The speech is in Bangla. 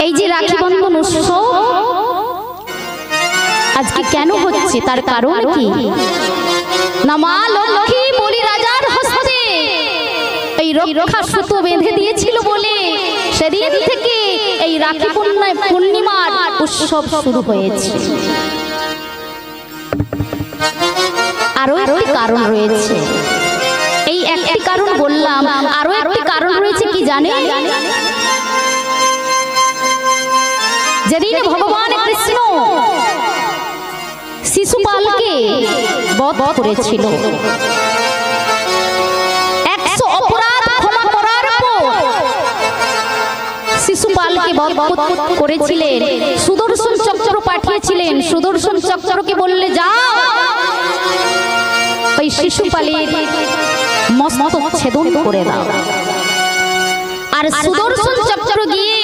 এই যে রাখি বন্ধন উৎসব আজকে কেন হচ্ছে তার কারণ কি না মা লক্ষ্মী বলি রাজার হস্তে এই রক্ষা সুতো বেঁধে দিয়েছিল বলে সেদিন থেকে এই রাখি পূর্ণিমার উৎসব শুরু হয়েছে। আরো একটি কারণ রয়েছে, এই একটি কারণ বললাম, আরো একটি কারণ রয়েছে কি জানেন? যেদিন ভগবান কৃষ্ণ শিশুপালকে বধ করেছিল, 100 অপরাধ ক্ষমা করার পর শিশুপালকে বধ করেছিলেন, সুদর্শন চক্র পাঠিয়েছিলেন। সুদর্শন চক্রকে বললে যাও ওই শিশুপালের মস্তক ছেদন করে দাও। আর সুদর্শন চক্র গিয়ে